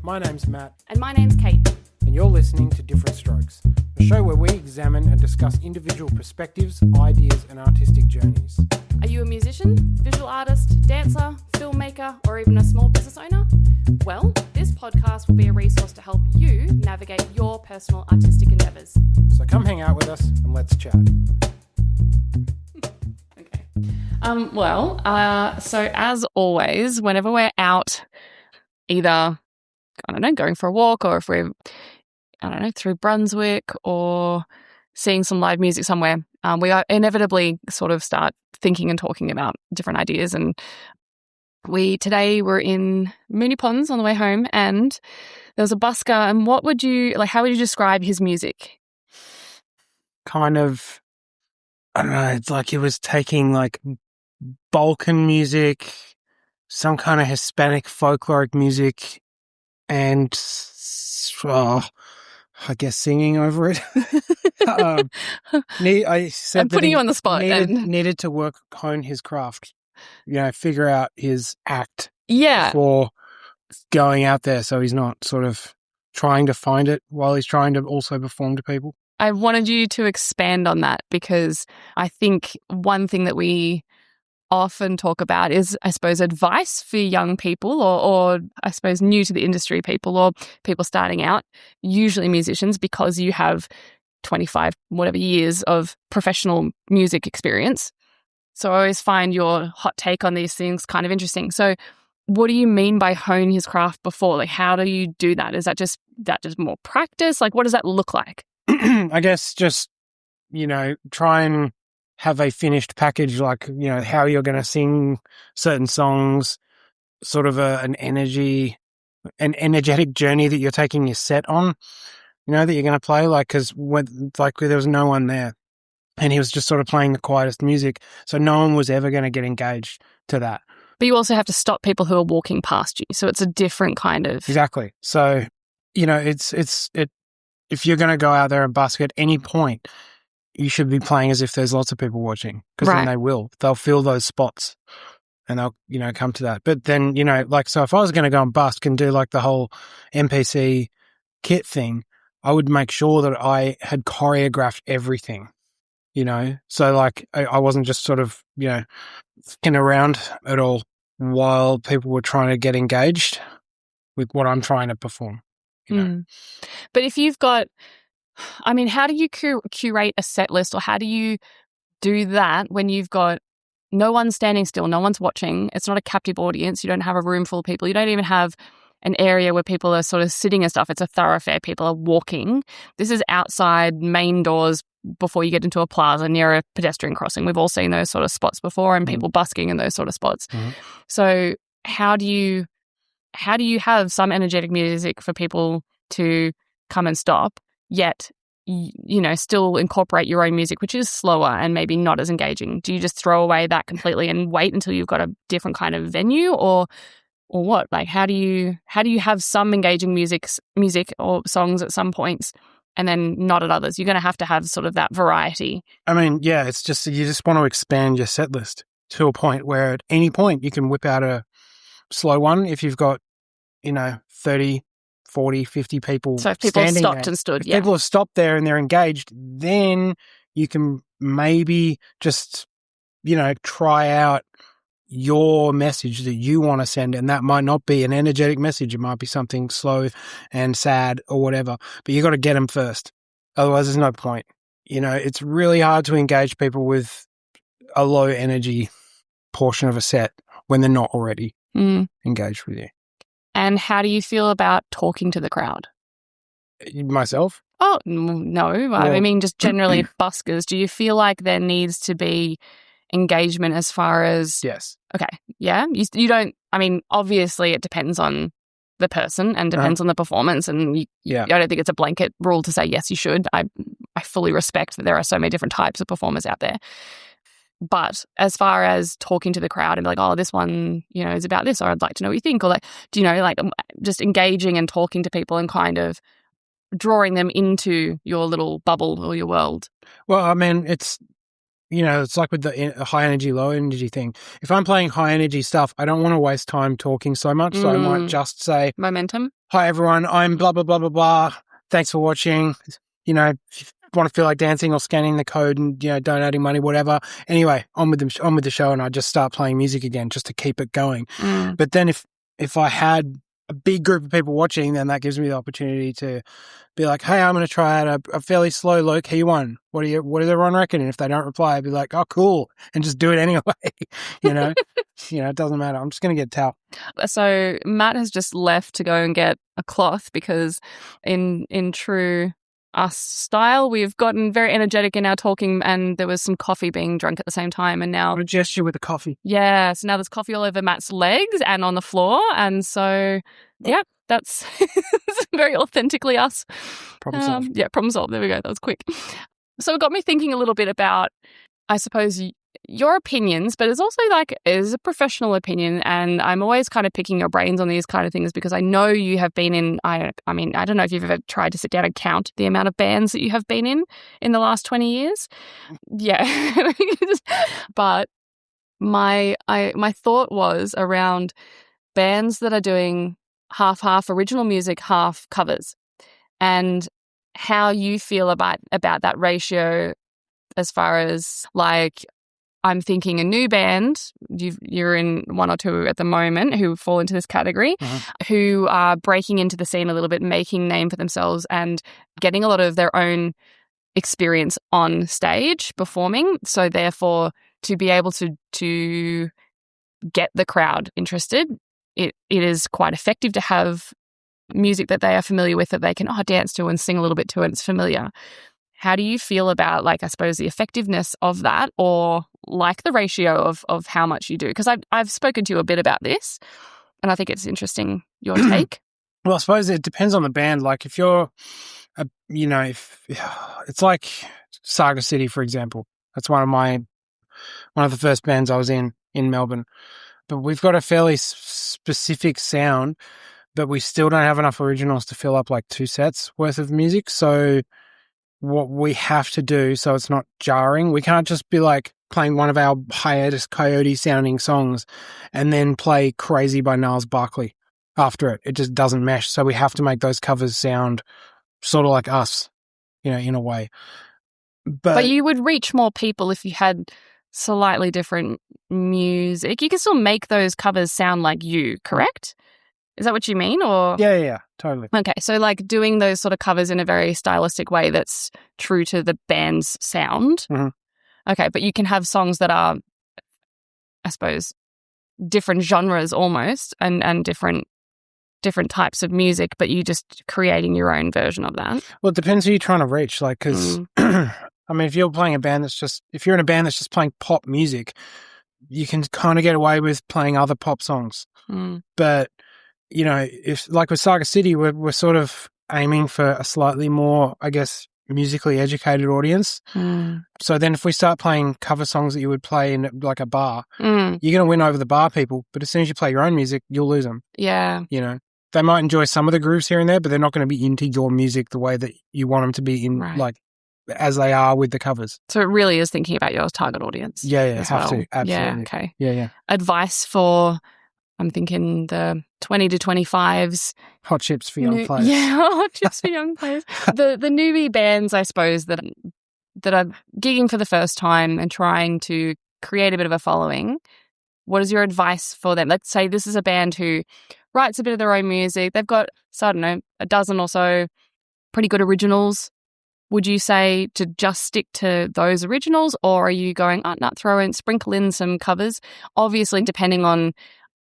My name's Matt. And my name's Kate. And you're listening to Different Strokes, a show where we examine and discuss individual perspectives, ideas and artistic journeys. Are you a musician, visual artist, dancer, filmmaker, or even a small business owner? Well, this podcast will be a resource to help you navigate your personal artistic endeavours. So come hang out with us and let's chat. Okay. So as always, whenever we're out, either, going for a walk, or if we're, through Brunswick or seeing some live music somewhere, we are inevitably sort of start thinking and talking about different ideas. And today were in Moonee Ponds on the way home, and there was a busker. And how would you describe his music? Kind of, I don't know, it's like he was taking like Balkan music, some kind of Hispanic folkloric music, and I guess singing over it. I said I'm putting you on the spot. Needed to hone his craft, figure out his act. Yeah. Before going out there, so he's not sort of trying to find it while he's trying to also perform to people. I wanted you to expand on that, because I think one thing that we often talk about is, I suppose, advice for young people or I suppose new to the industry people or people starting out, usually musicians, because you have 25 whatever years of professional music experience. So I always find your hot take on these things kind of interesting. So what do you mean by hone his craft before? Like, how do you do that? Is that just more practice? Like, what does that look like? I guess just, try and have a finished package, like, how you're going to sing certain songs, sort of an energetic journey that you're taking your set on, that you're going to play, because there was no one there and he was just sort of playing the quietest music. So no one was ever going to get engaged to that. But you also have to stop people who are walking past you. So it's a different kind of... Exactly. So, if you're going to go out there and busk at any point, you should be playing as if there's lots of people watching, because then they'll fill those spots and they'll, come to that. But then, so if I was going to go and busk and do like the whole MPC kit thing, I would make sure that I had choreographed everything, so like I wasn't just sort of, fucking around at all while people were trying to get engaged with what I'm trying to perform. But if you've got, how do you curate a set list, or how do you do that when you've got no one standing still, no one's watching, it's not a captive audience, you don't have a room full of people, you don't even have an area where people are sort of sitting and stuff, it's a thoroughfare, people are walking. This is outside main doors before you get into a plaza near a pedestrian crossing. We've all seen those sort of spots before, and people busking in those sort of spots. So how do you have some energetic music for people to come and stop, yet, still incorporate your own music, which is slower and maybe not as engaging? Do you just throw away that completely and wait until you've got a different kind of venue, or what? Like, how do you have some engaging music or songs at some points and then not at others? You're going to have sort of that variety. It's just, you just want to expand your set list to a point where at any point you can whip out a slow one if you've got, 30, 40, 50 people. So if people have stopped there, and stood, if people have stopped there and they're engaged, then you can maybe just, try out your message that you want to send. And that might not be an energetic message. It might be something slow and sad or whatever, but you got to get them first. Otherwise there's no point. It's really hard to engage people with a low energy portion of a set when they're not already engaged with you. And how do you feel about talking to the crowd? Myself? Oh, no. Well, just generally buskers. Do you feel like there needs to be engagement as far as... Yes. Okay. Yeah? You don't... obviously it depends on the person and depends on the performance, and I don't think it's a blanket rule to say, yes, you should. I fully respect that there are so many different types of performers out there. But as far as talking to the crowd and be like, oh, this one, is about this, or I'd like to know what you think, or just engaging and talking to people and kind of drawing them into your little bubble or your world. Well, it's it's like with the high energy, low energy thing. If I'm playing high energy stuff, I don't want to waste time talking so much. So I might just say, momentum. Hi, everyone. I'm blah, blah, blah, blah, blah. Thanks for watching. If you want to feel like dancing or scanning the code and, donating money, whatever. Anyway, on with the show, and I just start playing music again just to keep it going. But then if I had a big group of people watching, then that gives me the opportunity to be like, hey, I'm going to try out a fairly slow, low key one. What does everyone reckon? And if they don't reply, I'd be like, oh, cool. And just do it anyway. It doesn't matter. I'm just going to get a towel. So Matt has just left to go and get a cloth because in true us style, we've gotten very energetic in our talking, and there was some coffee being drunk at the same time. And now a gesture with the coffee. Yeah. So now there's coffee all over Matt's legs and on the floor. And so, yeah, that's very authentically us. Problem solved. Yeah, problem solved. There we go. That was quick. So it got me thinking a little bit about, I suppose, your opinions, but it's also like, it is a professional opinion, and I'm always kind of picking your brains on these kind of things because I know you have been in, I mean, I don't know if you've ever tried to sit down and count the amount of bands that you have been in the last 20 years. Yeah. But my thought was around bands that are doing half original music, half covers, and how you feel about that ratio as far as, like, I'm thinking a new band, you're in one or two at the moment who fall into this category, who are breaking into the scene a little bit, making a name for themselves and getting a lot of their own experience on stage performing. So therefore, to be able to get the crowd interested, it is quite effective to have music that they are familiar with, that they can dance to and sing a little bit to, and it's familiar. How do you feel about, like, I suppose, the effectiveness of that, or like the ratio of how much you do? Because I've spoken to you a bit about this, and I think it's interesting, your take. Well, I suppose it depends on the band. Like if you're, if it's like Saga City, for example. That's one of the first bands I was in Melbourne. But we've got a fairly specific sound, but we still don't have enough originals to fill up like 2 sets worth of music. So what we have to do, so it's not jarring, we can't just be like playing one of our hiatus coyote sounding songs and then play Crazy by Niles Barkley after it. It just doesn't mesh. So we have to make those covers sound sort of like us, in a way. But you would reach more people if you had slightly different music. You can still make those covers sound like you, correct? Is that what you mean? Or Yeah, totally. Okay, so like doing those sort of covers in a very stylistic way that's true to the band's sound. Okay, but you can have songs that are, I suppose, different genres almost, and different types of music, but you just creating your own version of that. Well, it depends who you're trying to reach. Like, because I mean, if you're in a band that's just playing pop music, you can kind of get away with playing other pop songs. But if like with Saga City, we're sort of aiming for a slightly more, I guess, musically educated audience. So then if we start playing cover songs that you would play in like a bar, you're going to win over the bar people. But as soon as you play your own music, you'll lose them. Yeah. They might enjoy some of the grooves here and there, but they're not going to be into your music the way that you want them to be in, like, as they are with the covers. So it really is thinking about your target audience. Yeah, have to. Absolutely. Yeah, okay. Yeah. Advice for, I'm thinking the 20 to 25s. Hot chips for young players. Yeah, hot chips for young players. The newbie bands, I suppose, that are gigging for the first time and trying to create a bit of a following. What is your advice for them? Let's say this is a band who writes a bit of their own music. They've got, I don't know, a dozen or so pretty good originals. Would you say to just stick to those originals, or are you going, sprinkle in some covers? Obviously, depending on,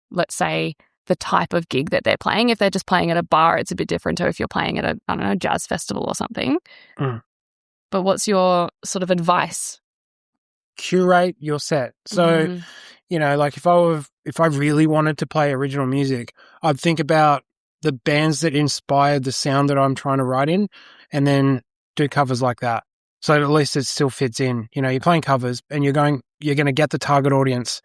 let's say, the type of gig that they're playing. If they're just playing at a bar, it's a bit different to if you're playing at a jazz festival or something. But what's your sort of advice? Curate your set. So, like if I really wanted to play original music, I'd think about the bands that inspired the sound that I'm trying to write in, and then do covers like that. So at least it still fits in. You're playing covers and you're going to get the target audience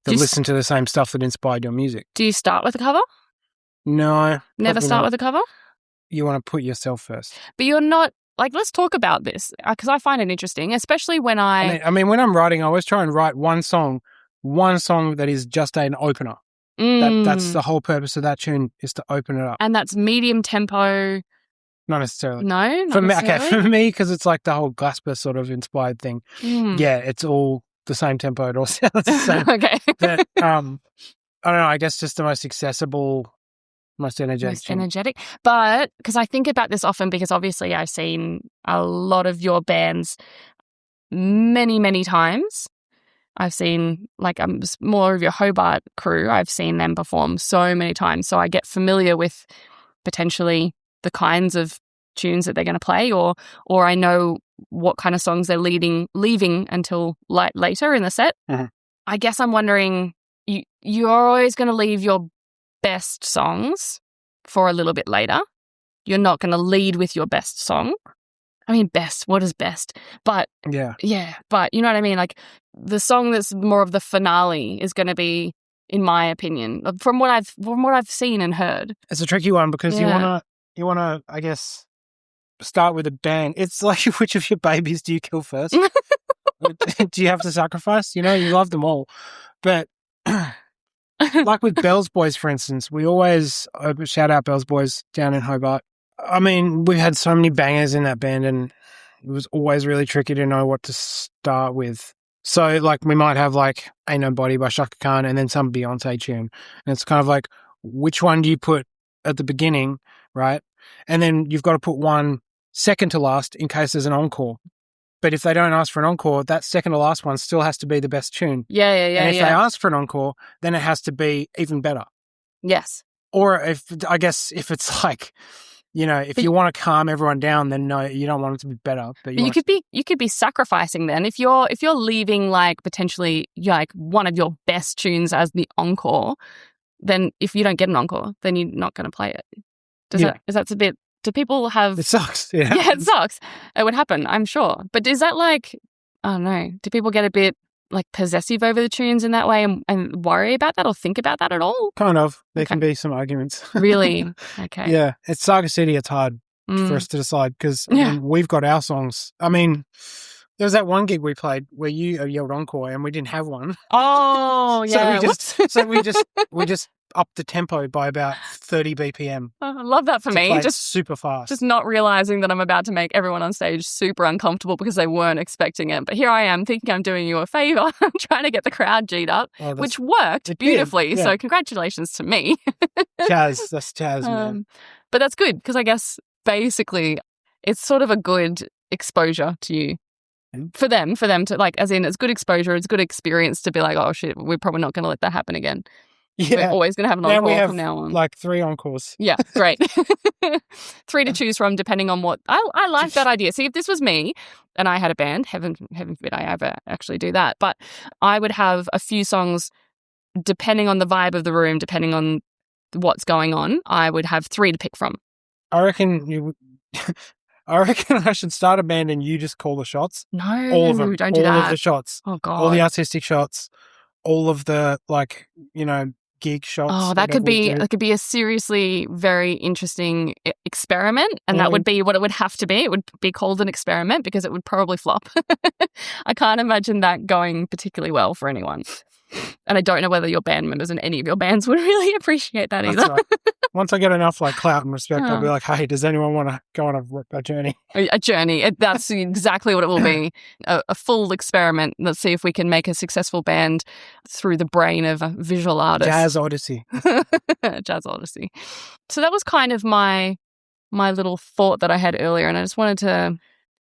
that listen to the same stuff that inspired your music. Do you start with a cover? No. Never start with a cover? You want to put yourself first. But you're not like, let's talk about this because I find it interesting, especially when I mean, when I'm writing, I always try and write one song that is just an opener. That's the whole purpose of that tune, is to open it up. And that's medium tempo. Not necessarily. No, not for me, necessarily. Okay, for me, because it's like the whole Glasper sort of inspired thing. Yeah, it's all the same tempo. It all sounds the same. Okay. But I don't know. I guess just the most accessible, most energetic. But because I think about this often, because obviously I've seen a lot of your bands many, many times. I've seen, like, more of your Hobart crew. I've seen them perform so many times. So I get familiar with potentially the kinds of tunes that they're going to play, or I know what kind of songs they're leaving until later in the set. Uh-huh. I guess I'm wondering, you're always going to leave your best songs for a little bit later. You're not going to lead with your best song. I mean, best, what is best? But but you know what I mean? Like, the song that's more of the finale is going to be, in my opinion, from what I've seen and heard. It's a tricky one because you wanna, I guess, start with a bang. It's like, which of your babies do you kill first? Do you have to sacrifice? You love them all, but like with Bell's Boys, for instance, we always shout out Bell's Boys down in Hobart. I mean, we've had so many bangers in that band, and it was always really tricky to know what to start with. So, like, we might have, like, Ain't Nobody by Shaka Khan and then some Beyonce tune. And it's kind of like, which one do you put at the beginning, right? And then you've got to put one second to last in case there's an encore. But if they don't ask for an encore, that second to last one still has to be the best tune. Yeah. And if they ask for an encore, then it has to be even better. Yes. Or if it's like, if you want to calm everyone down, then no, you don't want it to be better. But you could be sacrificing then if you're leaving, like, potentially, like, one of your best tunes as the encore. Then if you don't get an encore, then you're not going to play it. That's a bit? Do people have? It sucks. Yeah, it sucks. It would happen, I'm sure. But is that, like, I don't know? Do people get a bit, like, possessive over the tunes in that way and worry about that or think about that at all? Kind of. There can be some arguments. Really? Okay. Yeah. It's Saga City. It's hard for us to decide because we've got our songs. I mean, there was that one gig we played where you yelled encore and we didn't have one. Oh, yeah. we just upped the tempo by about 30 BPM. I love that for me. Just super fast. Just not realizing that I'm about to make everyone on stage super uncomfortable because they weren't expecting it. But here I am thinking I'm doing you a favor. I'm trying to get the crowd G'd up, which worked beautifully. Yeah. So congratulations to me. Jazz. That's jazz, man. But that's good because I guess basically it's sort of a good exposure to you. For them to, like, as in, it's good exposure, it's good experience to be like, oh shit, we're probably not going to let that happen again. Yeah. We're always going to have an encore from now on. Like 3 encores. Yeah, great. 3 to choose from depending on what. I like that idea. See, if this was me and I had a band, heaven forbid I ever actually do that, but I would have a few songs depending on the vibe of the room, depending on what's going on. I would have 3 to pick from. I reckon I should start a band and you just call the shots. No, all of them. Don't do that. All of the shots. Oh, God. All the artistic shots. All of the, like, gig shots. Oh, that could be a seriously very interesting experiment. And that would be what it would have to be. It would be called an experiment because it would probably flop. I can't imagine that going particularly well for anyone. And I don't know whether your band members in any of your bands would really appreciate that either. Right. Once I get enough, like, clout and respect, I'll be like, hey, does anyone want to go on a journey? A journey. That's exactly what it will be. A full experiment. Let's see if we can make a successful band through the brain of a visual artist. Jazz Odyssey. Jazz Odyssey. So that was kind of my little thought that I had earlier, and I just wanted to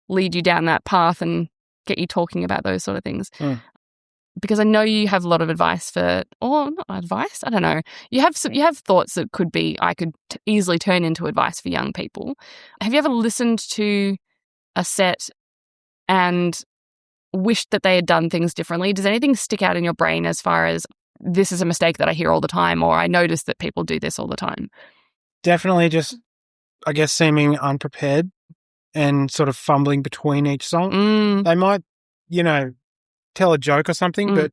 lead you down that path and get you talking about those sort of things. Because I know you have a lot of advice or not advice, I don't know. You have thoughts that I could easily turn into advice for young people. Have you ever listened to a set and wished that they had done things differently? Does anything stick out in your brain as far as this is a mistake that I hear all the time, or I notice that people do this all the time? Definitely just, I guess, seeming unprepared and sort of fumbling between each song. They might, tell a joke or something, but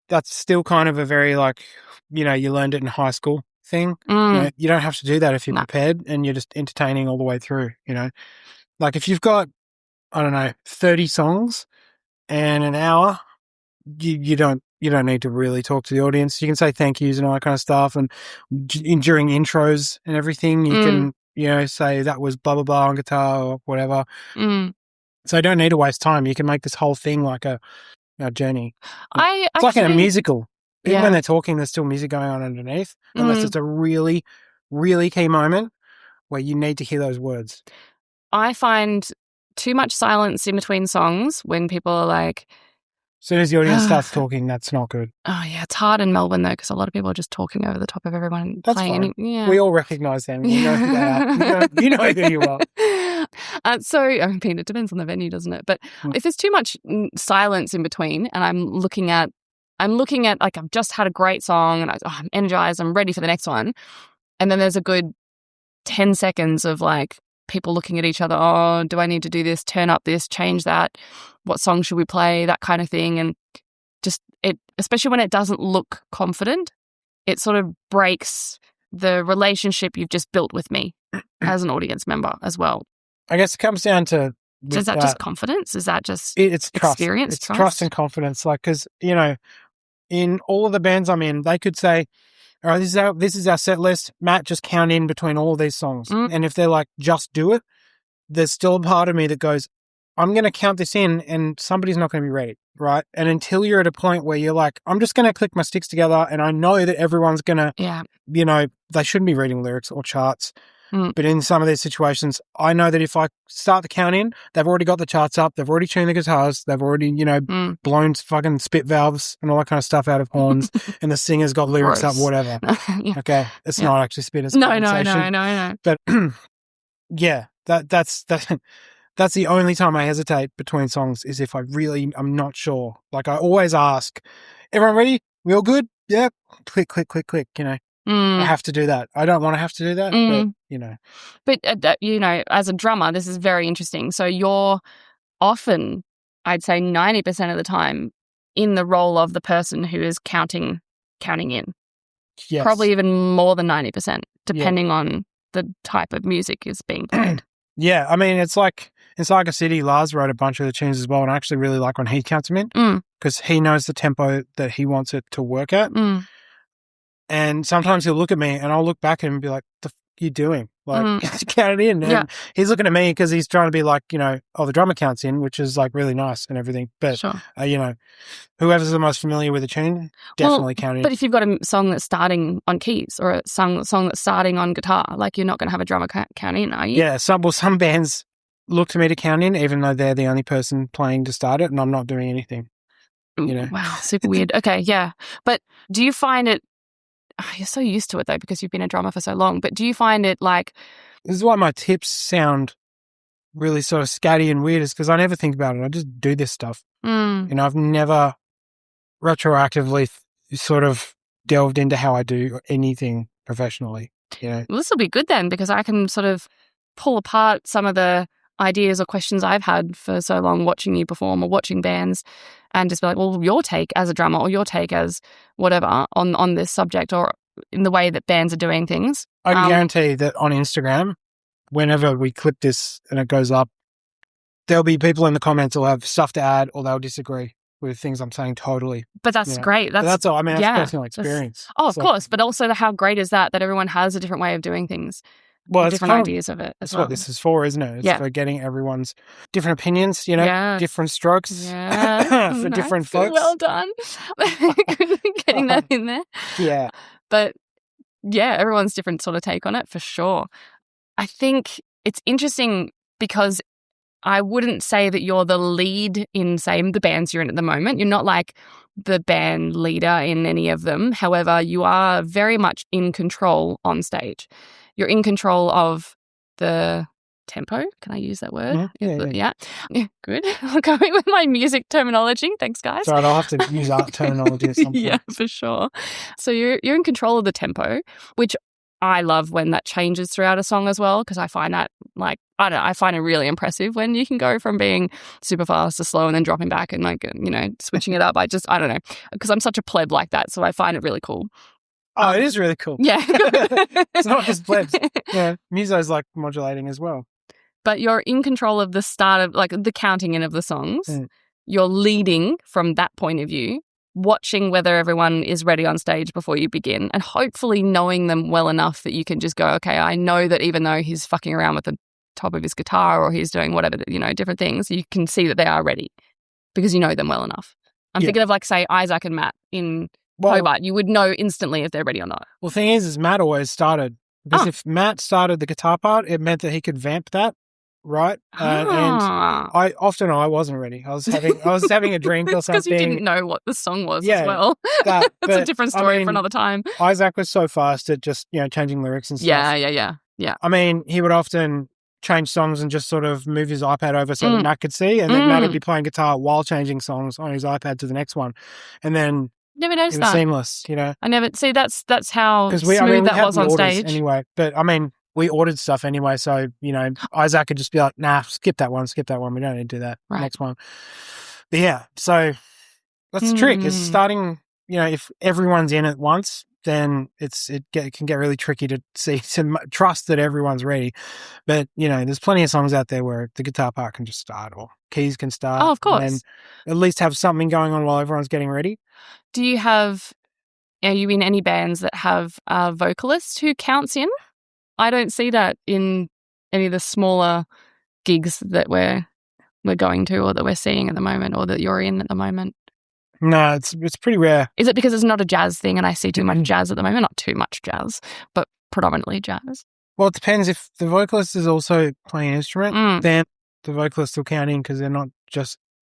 that's still kind of a very, like, you learned it in high school thing. You don't have to do that if you're prepared and you're just entertaining all the way through, Like if you've got, I don't know, 30 songs and an hour, you don't need to really talk to the audience. You can say thank yous and all that kind of stuff. And during intros and everything, you can, say that was blah, blah, blah on guitar or whatever. So you don't need to waste time. You can make this whole thing like a journey. It's like in a musical. Even when they're talking, there's still music going on underneath, unless it's a really, really key moment where you need to hear those words. I find too much silence in between songs when people are like... As soon as the audience starts talking, that's not good. Oh, yeah. It's hard in Melbourne, though, because a lot of people are just talking over the top of everyone. That's fine. We all recognise them. You know who they are. You know who you are. So, I mean, it depends on the venue, doesn't it? But if there's too much silence in between and I'm looking at, like, I've just had a great song and I'm energized, I'm ready for the next one. And then there's a good 10 seconds of, like, people looking at each other, oh, do I need to do this, turn up this, change that, what song should we play, that kind of thing. And just it, especially when it doesn't look confident, it sort of breaks the relationship you've just built with me as an audience member as well. I guess it comes down to... Is that just confidence? Is that just it's experience? It's trust and confidence. Like, because, in all of the bands I'm in, they could say, all right, this is our set list. Matt, just count in between all of these songs. And if they're like, just do it, there's still a part of me that goes, I'm going to count this in and somebody's not going to be ready, right? And until you're at a point where you're like, I'm just going to click my sticks together and I know that everyone's going to, they shouldn't be reading lyrics or charts. But in some of these situations, I know that if I start the count in, they've already got the charts up, they've already tuned the guitars, they've already, blown fucking spit valves and all that kind of stuff out of horns, and the singer's got lyrics up, whatever. Okay, it's not actually spit, it's conversation. No. But yeah, that's the only time I hesitate between songs is if I'm not sure. Like I always ask, everyone ready? We all good? Yeah. Click, click, click, click, I have to do that. I don't want to have to do that, but, But, as a drummer, this is very interesting. So you're often, I'd say 90% of the time, in the role of the person who is counting in. Yes. Probably even more than 90%, depending on the type of music is being played. Yeah, I mean, it's like in Saga City, Lars wrote a bunch of the tunes as well, and I actually really like when he counts them in because he knows the tempo that he wants it to work at. And sometimes he'll look at me and I'll look back at him and be like, the f*** are you doing? Like, count it in. And he's looking at me because he's trying to be like, the drummer counts in, which is like really nice and everything. But, whoever's the most familiar with the tune, definitely count in. But if you've got a song that's starting on keys or a song that's starting on guitar, like you're not going to have a drummer count in, are you? Yeah, some bands look to me to count in, even though they're the only person playing to start it and I'm not doing anything. Wow, super weird. Okay, yeah. But do you find it, you're so used to it though because you've been a drummer for so long, but do you find it like... This is why my tips sound really sort of scatty and weird, is because I never think about it. I just do this stuff. I've never retroactively sort of delved into how I do anything professionally. Well, this will be good then because I can sort of pull apart some of the ideas or questions I've had for so long watching you perform or watching bands and just be like, well, your take as a drummer or your take as whatever on this subject or in the way that bands are doing things. I can guarantee that on Instagram, whenever we clip this and it goes up, there'll be people in the comments who'll have stuff to add or they'll disagree with things I'm saying totally. But that's great. That's all. I mean, that's personal experience. Of course. But also how great is that everyone has a different way of doing things. Well, it's different ideas of it. That's what this is for, isn't it? It's for getting everyone's different opinions, different strokes for different folks. Well done. Getting that in there. Yeah. But yeah, everyone's different sort of take on it for sure. I think it's interesting because I wouldn't say that you're the lead in, say, the bands you're in at the moment. You're not like the band leader in any of them. However, you are very much in control on stage. You're in control of the tempo. Can I use that word? Yeah. Good. I'm going with my music terminology. Thanks, guys. Sorry, I'll have to use art terminology at some point. Yeah, for sure. So you're in control of the tempo, which I love when that changes throughout a song as well, because I find that I find it really impressive when you can go from being super fast to slow and then dropping back and switching it up. I don't know, because I'm such a pleb like that, so I find it really cool. Oh, it is really cool. Yeah. It's not just plebs. Yeah, Muso's like modulating as well. but you're in control of the start of like the counting in of the songs. You're leading from that point of view, watching whether everyone is ready on stage before you begin, and hopefully knowing them well enough that you can just go, okay, I know that even though he's fucking around with the top of his guitar or he's doing whatever, different things, you can see that they are ready because you know them well enough. I'm thinking of like, say, Isaac and Matt in Hobart. You would know instantly if they're ready or not. Well, the thing is Matt always started. Because if Matt started the guitar part, it meant that he could vamp that, right? And I wasn't ready. I was having a drink or something. Because you didn't know what the song was as well. That's a different story for another time. Isaac was so fast at just changing lyrics and stuff. Yeah. I mean, he would often change songs and just sort of move his iPad over so that Matt could see, and then Matt would be playing guitar while changing songs on his iPad to the next one, and then never noticed it was that. Seamless. I never see that's how smooth that was on stage anyway. But I mean, we ordered stuff anyway, so Isaac could just be like, "Nah, skip that one. We don't need to do that. Right. Next one." But yeah, so that's the trick. Is starting. If everyone's in at once, then it can get really tricky to trust that everyone's ready. But there's plenty of songs out there where the guitar part can just start or keys can start. Oh, of course. And at least have something going on while everyone's getting ready. Are you in any bands that have a vocalist who counts in? I don't see that in any of the smaller gigs that we're going to or that we're seeing at the moment or that you're in at the moment. No, it's pretty rare. Is it because it's not a jazz thing and I see too much jazz at the moment? Not too much jazz, but predominantly jazz. Well, it depends. If the vocalist is also playing an instrument, then the vocalist will count in because they're not just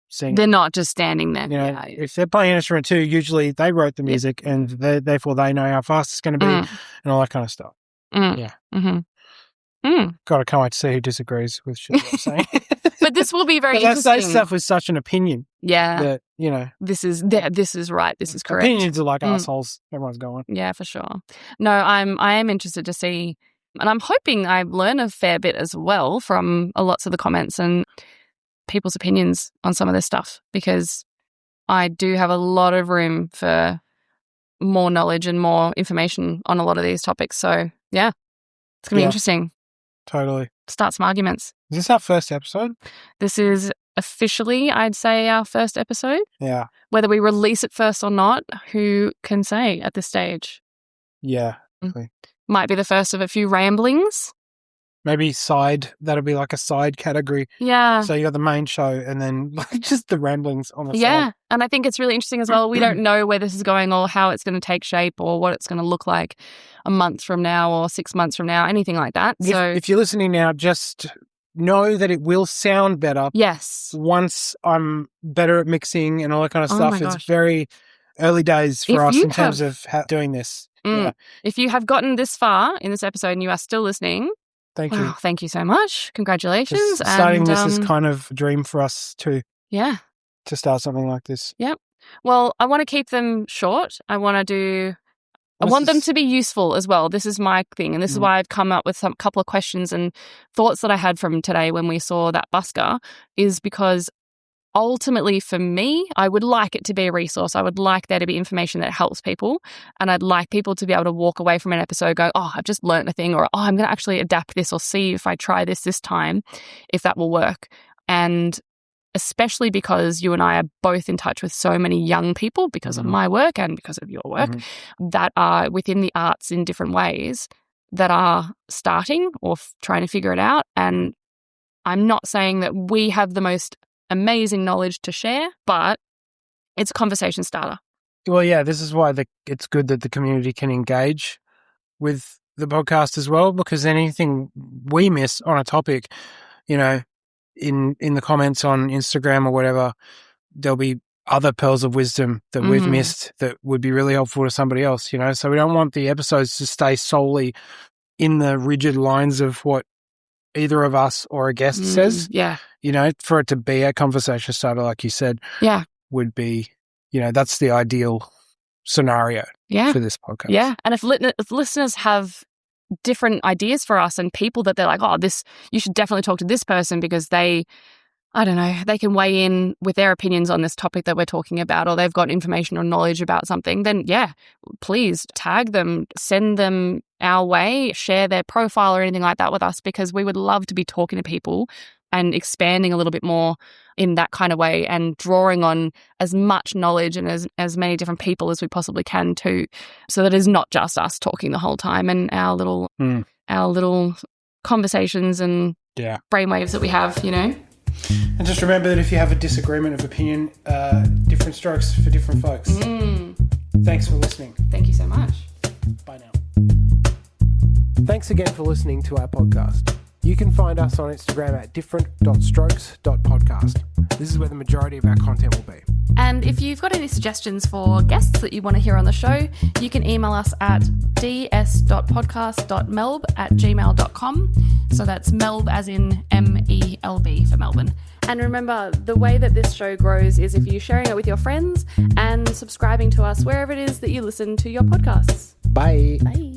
singing. They're not just standing there. If they're playing an instrument too, usually they wrote the music and therefore they know how fast it's going to be and all that kind of stuff. Yeah. God, I can't wait to see who disagrees with shit I'm saying. But this will be very interesting. That stuff with such an opinion. Yeah. That, this is right. This is correct. Opinions are like assholes. Everyone's going. Yeah, for sure. No, I am interested to see, and I'm hoping I learn a fair bit as well from lots of the comments and people's opinions on some of this stuff, because I do have a lot of room for more knowledge and more information on a lot of these topics. So, yeah, it's going to be interesting. Totally. Start some arguments. Is this our first episode? This is officially, I'd say, our first episode. Yeah. Whether we release it first or not, who can say at this stage? Yeah. Exactly. Might be the first of a few ramblings. Maybe that'll be like a side category. Yeah. So you got the main show and then just the ramblings on the side. Yeah. And I think it's really interesting as well. We don't know where this is going or how it's going to take shape or what it's going to look like a month from now or 6 months from now, anything like that. So if you're listening now, just know that it will sound better. Yes. Once I'm better at mixing and all that kind of stuff. It's very early days for us in terms of doing this. Yeah. If you have gotten this far in this episode and you are still listening, thank you. Thank you so much. Congratulations. Starting this is kind of a dream for us too. Yeah. To start something like this. Yep. Well, I want to keep them short. I want them to be useful as well. This is my thing. And this is why I've come up with a couple of questions and thoughts that I had from today when we saw that busker, is because ultimately for me, I would like it to be a resource. I would like there to be information that helps people. And I'd like people to be able to walk away from an episode go, oh, I've just learned a thing, or, oh, I'm going to actually adapt this or see if I try this time, if that will work. And especially because you and I are both in touch with so many young people because of my work and because of your work that are within the arts in different ways that are starting or trying to figure it out. And I'm not saying that we have the most amazing knowledge to share, but it's a conversation starter. Well, yeah, this is why it's good that the community can engage with the podcast as well, because anything we miss on a topic, in the comments on Instagram or whatever, there'll be other pearls of wisdom that we've missed that would be really helpful to somebody else, So we don't want the episodes to stay solely in the rigid lines of what either of us or a guest says. Yeah. For it to be a conversation starter, like you said, would be, that's the ideal scenario for this podcast. Yeah. And if listeners have different ideas for us and people that they're like, oh, you should definitely talk to this person because they I don't know, they can weigh in with their opinions on this topic that we're talking about, or they've got information or knowledge about something, then yeah, please tag them, send them our way, share their profile or anything like that with us, because we would love to be talking to people and expanding a little bit more in that kind of way and drawing on as much knowledge and as many different people as we possibly can too, so that it's not just us talking the whole time and our little conversations and brainwaves that we have, you know. And just remember that if you have a disagreement of opinion, different strokes for different folks. Thanks for listening. Thank you so much. Bye now. Thanks again for listening to our podcast. You can find us on Instagram at different.strokes.podcast. This is where the majority of our content will be. And if you've got any suggestions for guests that you want to hear on the show, you can email us at ds.podcast.melb@gmail.com. So that's Melb as in MELB for Melbourne. And remember, the way that this show grows is if you're sharing it with your friends and subscribing to us wherever it is that you listen to your podcasts. Bye. Bye.